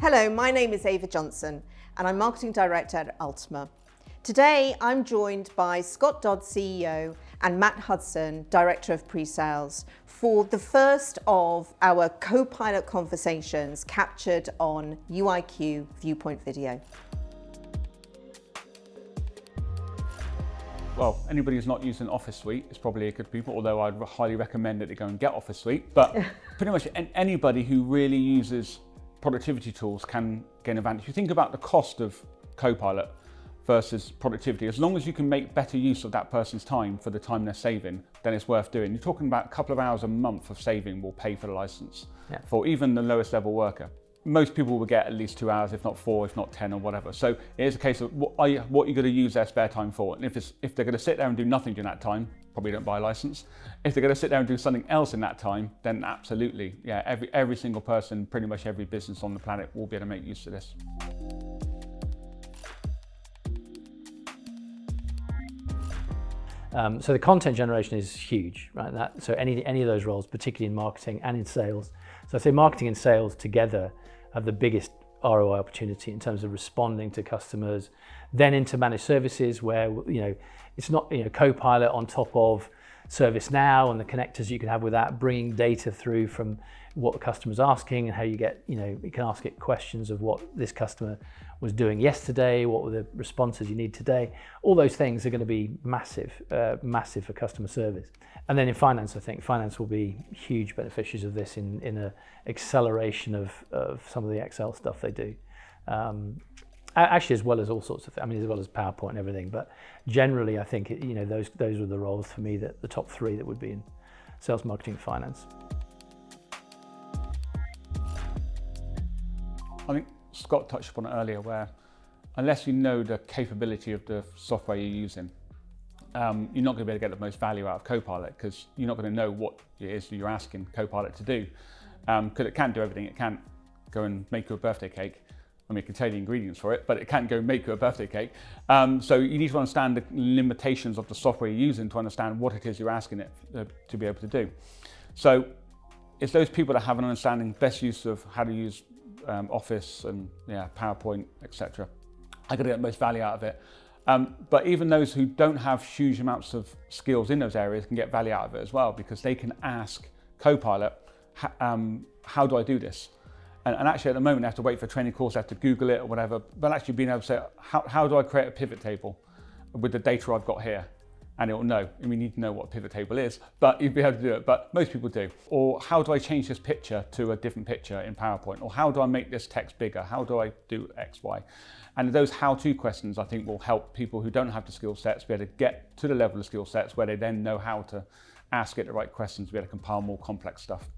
Hello, my name is Ava Johnson and I'm Marketing Director at Ultima. Today I'm joined by Dodds CEO and Matt Hudson, Director of Pre-Sales, for the first of our Copilot conversations captured on UiQ Viewpoint Video. Well, anybody who's not using Office Suite is probably a good people, although I'd highly recommend that they go and get Office Suite. But pretty much anybody who really uses productivity tools can gain advantage. If you think about the cost of Copilot versus productivity, as long as you can make better use of that person's time for the time they're saving, then it's worth doing. You're talking about a couple of hours a month of saving will pay for the license for even the lowest level worker. Most people will get at least 2 hours, if not 4, if not 10 or whatever. So it is a case of what you're going to use their spare time for. And if they're going to sit there and do nothing during that time, probably don't buy a license. If they're going to sit there and do something else in that time, then absolutely, yeah, every single person, pretty much every business on the planet will be able to make use of this. So the content generation is huge, right? So any of those roles, particularly in marketing and in sales. So I say marketing and sales together have the biggest ROI opportunity in terms of responding to customers. Then into managed services where, it's not, Copilot on top of ServiceNow and the connectors you can have with that, bringing data through from what the customer's asking and how you get, you can ask it questions of what this customer was doing yesterday, what were the responses you need today. All those things are going to be massive for customer service. And then in finance, I think finance will be huge beneficiaries of this in an acceleration of some of the Excel stuff they do. Actually, as well as all sorts of, as well as PowerPoint and everything. But generally, I think those were the roles for me, that the top 3 that would be in sales, marketing, and finance. I think Scott touched upon it earlier, where unless you know the capability of the software you're using, you're not going to be able to get the most value out of Copilot, because you're not going to know what it is that you're asking Copilot to do. Because it can't do everything. It can't go and make you a birthday cake. It can tell you the ingredients for it, but it can't go make you a birthday cake. So you need to understand the limitations of the software you're using to understand what it is you're asking it to be able to do. So it's those people that have an understanding, best use of how to use Office and PowerPoint, etc. are going to get the most value out of it. But even those who don't have huge amounts of skills in those areas can get value out of it as well, because they can ask Copilot, how do I do this? And actually at the moment they have to wait for a training course, they have to Google it or whatever, but actually being able to say, how do I create a pivot table with the data I've got here? And it will know. You need to know what a pivot table is, but you'll be able to do it, but most people do. Or how do I change this picture to a different picture in PowerPoint? Or how do I make this text bigger? How do I do X, Y? And those how-to questions, I think, will help people who don't have the skill sets be able to get to the level of skill sets where they then know how to ask it the right questions to be able to compile more complex stuff.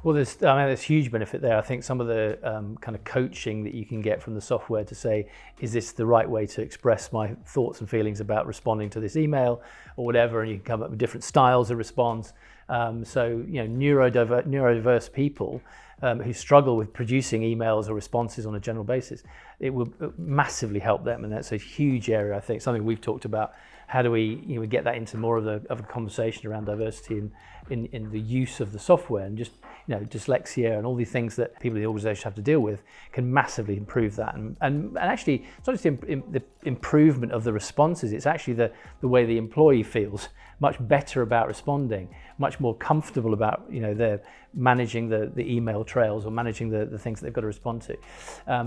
Well, there's huge benefit there. I think some of the kind of coaching that you can get from the software to say, is this the right way to express my thoughts and feelings about responding to this email or whatever, and you can come up with different styles of response. So, neurodiverse people who struggle with producing emails or responses on a general basis, it will massively help them, and that's a huge area. I think something we've talked about. How do we get that into more of a conversation around diversity in the use of the software, and just dyslexia and all these things that people in the organisation have to deal with can massively improve that. And actually, it's not just the improvement of the responses, it's actually the way the employee feels much better about responding, much more comfortable about they're managing the email trails or managing the things that they've got to respond to.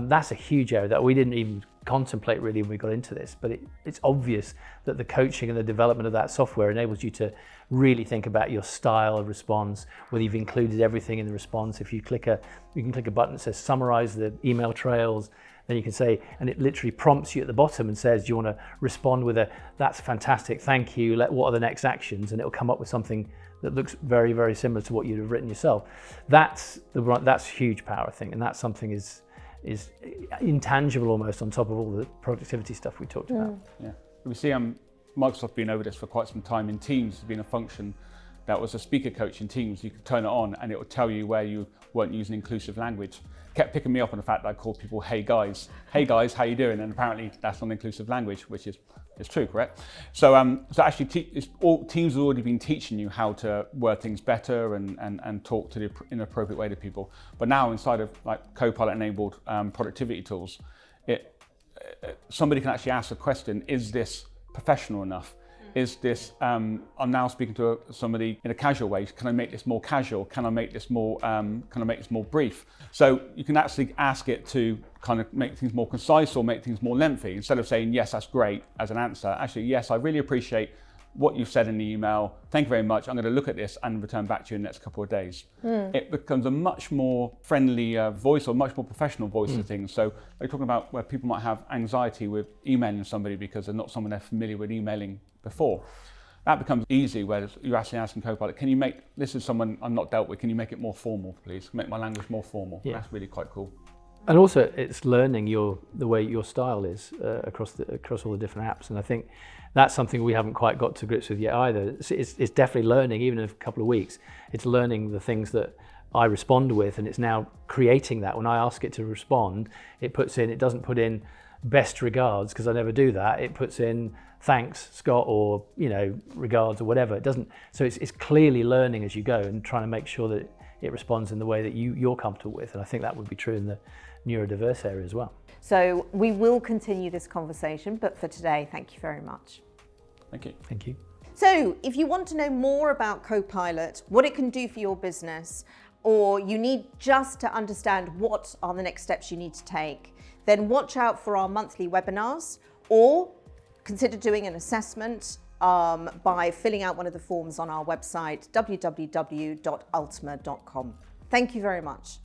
That's a huge area that we didn't even contemplate really when we got into this, but it's obvious that the coaching and the development of that software enables you to really think about your style of response, whether you've included everything in the response. If you can click a button that says summarize the email trails, then you can say, and it literally prompts you at the bottom and says, do you want to respond with that's fantastic, thank you, what are the next actions? And it'll come up with something that looks very, very similar to what you'd have written yourself. That's huge power, I think, and that's something is intangible almost on top of all the productivity stuff we talked about. Yeah, we see Microsoft been over this for quite some time. In Teams, there's been a function that was a speaker coach in Teams. You could turn it on and it would tell you where you weren't using inclusive language. Kept picking me up on the fact that I called people, hey guys, how you doing? And apparently that's not inclusive language, which is It's true, correct? So, so actually, teams have already been teaching you how to word things better and talk in an appropriate way to people. But now, inside of like Copilot-enabled productivity tools, somebody can actually ask a question: is this professional enough? Is this? I'm now speaking to somebody in a casual way. Can I make this more casual? Can I make this more? Can I make this more brief? So you can actually ask it to kind of make things more concise or make things more lengthy. Instead of saying yes, that's great as an answer, actually yes, I really appreciate what you've said in the email. Thank you very much. I'm going to look at this and return back to you in the next couple of days. It becomes a much more friendly voice or much more professional voice of things. So they're talking about where people might have anxiety with emailing somebody because they're not someone they're familiar with emailing before. That becomes easy where you're actually asking Copilot, can you make, this is someone I'm not dealt with, can you make it more formal, please? Make my language more formal. Yeah. That's really quite cool. And also it's learning the way your style is across all the different apps. And I think that's something we haven't quite got to grips with yet either. It's definitely learning, even in a couple of weeks. It's learning the things that I respond with, and it's now creating that. When I ask it to respond, it doesn't put in best regards, because I never do that. It puts in thanks, Scott, or regards, or whatever. It doesn't. So it's clearly learning as you go and trying to make sure that it responds in the way that you're comfortable with. And I think that would be true in the neurodiverse area as well. So we will continue this conversation, but for today, thank you very much. Thank you. Thank you. So if you want to know more about Copilot, what it can do for your business, or you need just to understand what are the next steps you need to take, then watch out for our monthly webinars, or consider doing an assessment by filling out one of the forms on our website, www.ultima.com. Thank you very much.